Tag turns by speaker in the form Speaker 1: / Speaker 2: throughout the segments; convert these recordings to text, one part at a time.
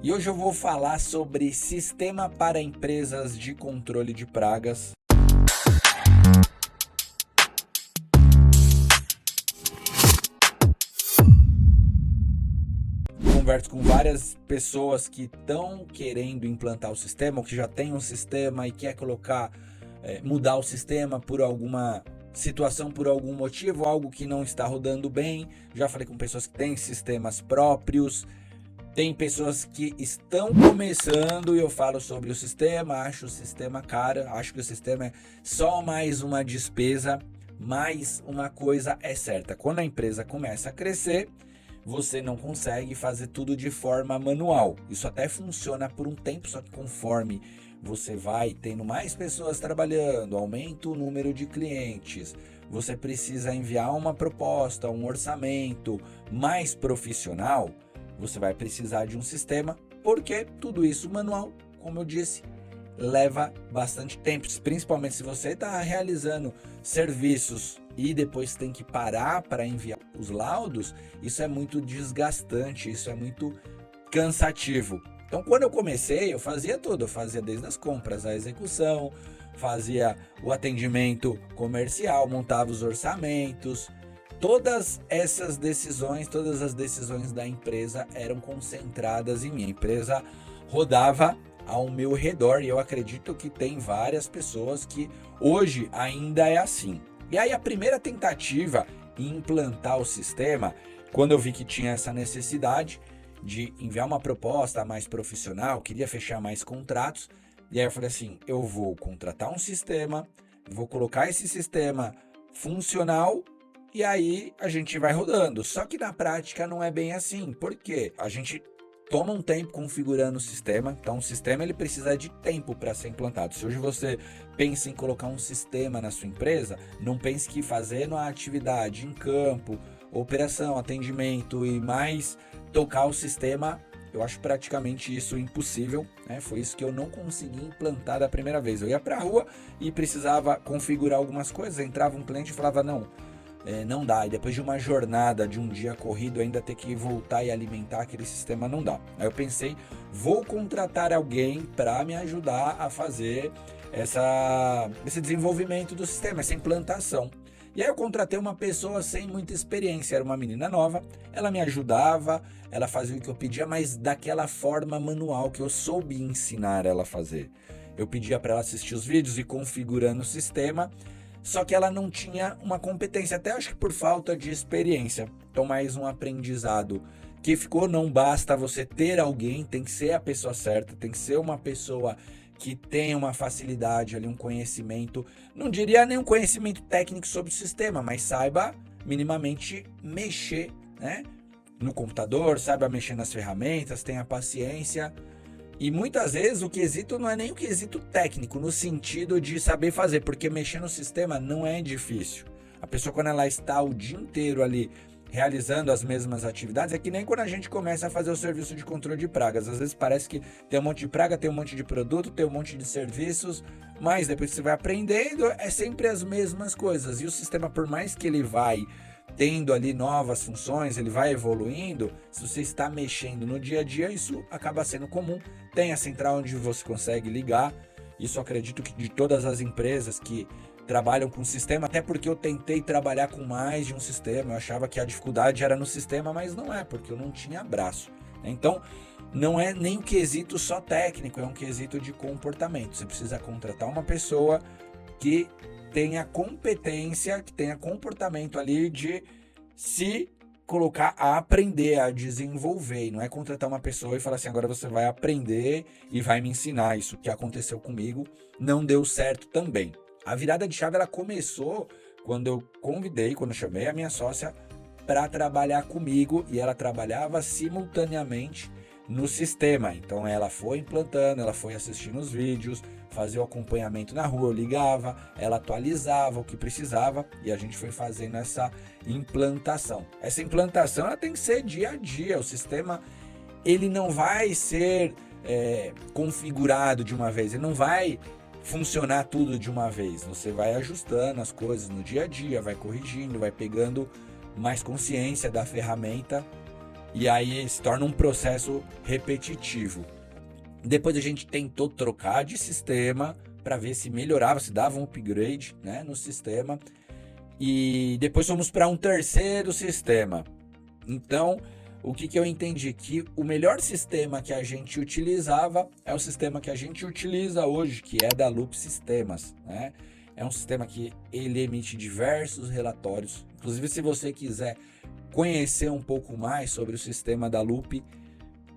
Speaker 1: E hoje eu vou falar sobre sistema para empresas de controle de pragas. Converso com várias pessoas que estão querendo implantar o sistema, ou que já tem um sistema e quer mudar o sistema por alguma situação, por algum motivo, algo que não está rodando bem. Já falei com pessoas que têm sistemas próprios. Tem pessoas que estão começando e eu falo sobre o sistema, acho o sistema caro, acho que o sistema é só mais uma despesa, mas uma coisa é certa, quando a empresa começa a crescer, você não consegue fazer tudo de forma manual. Isso até funciona por um tempo, só que conforme você vai tendo mais pessoas trabalhando, aumenta o número de clientes, você precisa enviar uma proposta, um orçamento mais profissional, você vai precisar de um sistema, porque tudo isso manual, como eu disse, leva bastante tempo, principalmente se você está realizando serviços e depois tem que parar para enviar os laudos, isso é muito desgastante, isso é muito cansativo. Então, quando eu comecei, eu fazia tudo, eu fazia desde as compras, a execução, fazia o atendimento comercial, montava os orçamentos. Todas essas decisões, todas as decisões da empresa eram concentradas em mim. A empresa rodava ao meu redor e eu acredito que tem várias pessoas que hoje ainda é assim. E aí a primeira tentativa em implantar o sistema, quando eu vi que tinha essa necessidade de enviar uma proposta mais profissional, queria fechar mais contratos, e aí eu falei assim, eu vou contratar um sistema, vou colocar esse sistema funcional e aí a gente vai rodando. Só que na prática não é bem assim. Por quê? A gente toma um tempo configurando o sistema. Então o sistema ele precisa de tempo para ser implantado. Se hoje você pensa em colocar um sistema na sua empresa, não pense que fazendo a atividade em campo, operação, atendimento e mais tocar o sistema, eu acho praticamente isso impossível, né? Foi isso que eu não consegui implantar da primeira vez. Eu ia para a rua e precisava configurar algumas coisas, entrava um cliente e falava não dá, e depois de uma jornada, de um dia corrido, ainda ter que voltar e alimentar aquele sistema não dá. Aí eu pensei, vou contratar alguém para me ajudar a fazer esse desenvolvimento do sistema, essa implantação. E aí eu contratei uma pessoa sem muita experiência, era uma menina nova, ela me ajudava, ela fazia o que eu pedia, mas daquela forma manual que eu soube ensinar ela a fazer. Eu pedia para ela assistir os vídeos e configurando o sistema, só que ela não tinha uma competência, até acho que por falta de experiência. Então mais um aprendizado que ficou, não basta você ter alguém, tem que ser a pessoa certa, tem que ser uma pessoa que tenha uma facilidade ali, um conhecimento, não diria nem um conhecimento técnico sobre o sistema, mas saiba minimamente mexer, né, no computador, saiba mexer nas ferramentas, tenha paciência. E muitas vezes o quesito não é nem o quesito técnico, no sentido de saber fazer, porque mexer no sistema não é difícil. A pessoa, quando ela está o dia inteiro ali realizando as mesmas atividades, é que nem quando a gente começa a fazer o serviço de controle de pragas. Às vezes parece que tem um monte de praga, tem um monte de produto, tem um monte de serviços, mas depois que você vai aprendendo, é sempre as mesmas coisas. E o sistema, por mais que ele vai tendo ali novas funções, ele vai evoluindo, se você está mexendo no dia a dia, isso acaba sendo comum. Tem a central onde você consegue ligar, isso eu acredito que de todas as empresas que trabalham com sistema, até porque eu tentei trabalhar com mais de um sistema, eu achava que a dificuldade era no sistema, mas não é, porque eu não tinha braço. Então, não é nem um quesito só técnico, é um quesito de comportamento. Você precisa contratar uma pessoa que tenha competência, que tenha comportamento ali de se colocar a aprender, a desenvolver. E não é contratar uma pessoa e falar assim, agora você vai aprender e vai me ensinar. Isso que aconteceu comigo não deu certo também. A virada de chave ela começou quando eu chamei a minha sócia para trabalhar comigo e ela trabalhava simultaneamente no sistema. Então ela foi implantando, ela foi assistindo os vídeos, fazia o acompanhamento na rua, eu ligava, ela atualizava o que precisava e a gente foi fazendo essa implantação. Essa implantação ela tem que ser dia a dia, o sistema ele não vai ser configurado de uma vez, ele não vai funcionar tudo de uma vez, você vai ajustando as coisas no dia a dia, vai corrigindo, vai pegando mais consciência da ferramenta e aí se torna um processo repetitivo. Depois a gente tentou trocar de sistema para ver se melhorava, se dava um upgrade, né, no sistema. E depois fomos para um terceiro sistema. Então, o que eu entendi? Que o melhor sistema que a gente utilizava é o sistema que a gente utiliza hoje, que é da Loop Sistemas, né? É um sistema que ele emite diversos relatórios. Inclusive, se você quiser conhecer um pouco mais sobre o sistema da Loop,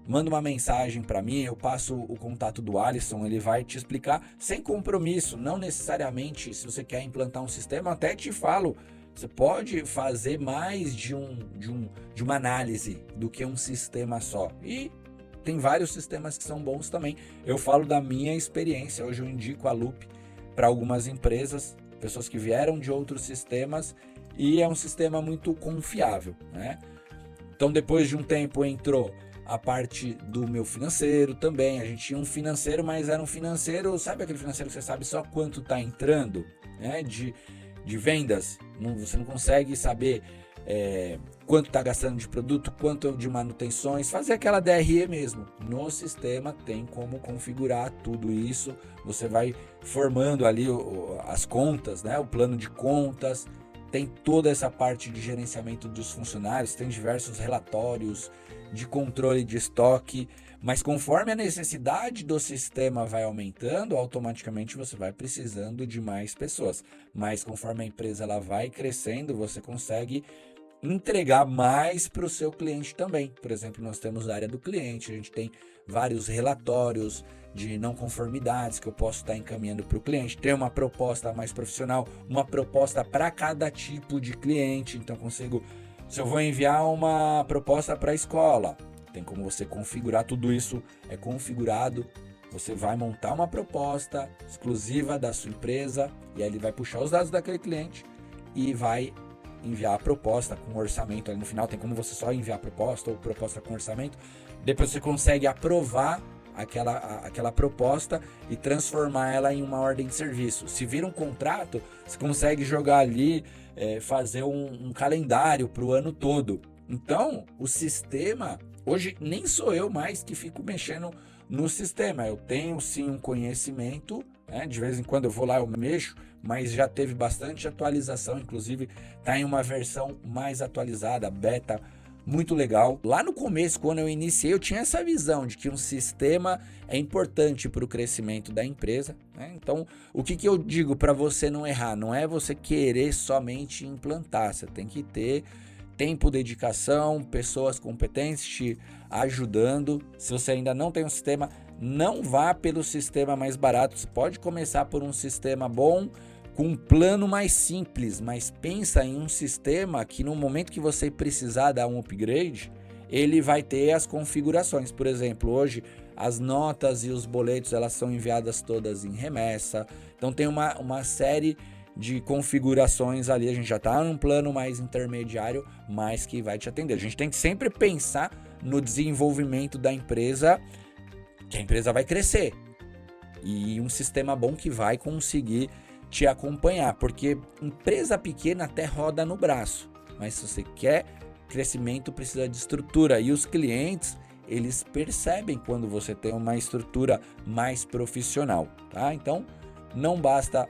Speaker 1: manda uma mensagem para mim, eu passo o contato do Alisson, ele vai te explicar sem compromisso. Não necessariamente, se você quer implantar um sistema, até te falo, você pode fazer mais de uma análise do que um sistema só. E tem vários sistemas que são bons também. Eu falo da minha experiência, hoje eu indico a Loop para algumas empresas, pessoas que vieram de outros sistemas, e é um sistema muito confiável, né? Então, depois de um tempo entrou a parte do meu financeiro também. A gente tinha um financeiro, mas era um financeiro, sabe aquele financeiro que você sabe só quanto está entrando, né, de vendas? Você não consegue saber quanto está gastando de produto, quanto de manutenções, fazer aquela DRE mesmo. No sistema tem como configurar tudo isso, você vai formando ali as contas, né, o plano de contas, tem toda essa parte de gerenciamento dos funcionários, tem diversos relatórios de controle de estoque, mas conforme a necessidade do sistema vai aumentando, automaticamente você vai precisando de mais pessoas. Mas conforme a empresa ela vai crescendo, você consegue entregar mais para o seu cliente também. Por exemplo, nós temos a área do cliente, a gente tem vários relatórios de não conformidades que eu posso estar encaminhando para o cliente. Tem uma proposta mais profissional, uma proposta para cada tipo de cliente. Então, consigo, se eu vou enviar uma proposta para a escola, tem como você configurar tudo isso, é configurado. Você vai montar uma proposta exclusiva da sua empresa e aí ele vai puxar os dados daquele cliente e vai enviar a proposta com orçamento. Ali no final tem como você só enviar a proposta ou proposta com orçamento. Depois você consegue aprovar aquela proposta e transformar ela em uma ordem de serviço. Se vira um contrato, você consegue jogar ali, fazer um calendário para o ano todo. Então, o sistema, hoje nem sou eu mais que fico mexendo no sistema. Eu tenho sim um conhecimento, né? De vez em quando eu vou lá, eu mexo, mas já teve bastante atualização, inclusive está em uma versão mais atualizada, beta, muito legal. Lá no começo, quando eu iniciei, eu tinha essa visão de que um sistema é importante para o crescimento da empresa, né? Então, o que eu digo para você não errar? Não é você querer somente implantar, você tem que ter tempo, dedicação, pessoas competentes te ajudando. Se você ainda não tem um sistema, não vá pelo sistema mais barato. Você pode começar por um sistema bom, com um plano mais simples, mas pensa em um sistema que no momento que você precisar dar um upgrade, ele vai ter as configurações. Por exemplo, hoje as notas e os boletos elas são enviadas todas em remessa. Então tem uma série de configurações ali. A gente já está num plano mais intermediário, mas que vai te atender. A gente tem que sempre pensar no desenvolvimento da empresa, que a empresa vai crescer. E um sistema bom que vai conseguir te acompanhar, porque empresa pequena até roda no braço, mas se você quer crescimento precisa de estrutura, e os clientes eles percebem quando você tem uma estrutura mais profissional, tá? Então não basta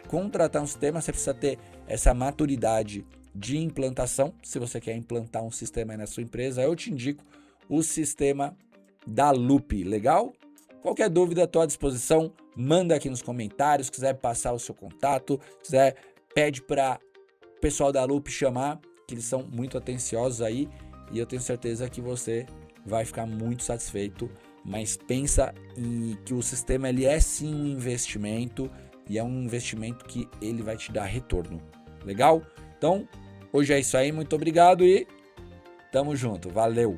Speaker 1: contratar um sistema, você precisa ter essa maturidade de implantação. Se você quer implantar um sistema aí na sua empresa, eu te indico o sistema da Loop, legal? Qualquer dúvida, estou à disposição, manda aqui nos comentários, quiser passar o seu contato, quiser, pede para o pessoal da Loop chamar, que eles são muito atenciosos aí, e eu tenho certeza que você vai ficar muito satisfeito, mas pensa em que o sistema ele é sim um investimento, e é um investimento que ele vai te dar retorno, legal? Então, hoje é isso aí, muito obrigado e tamo junto, valeu!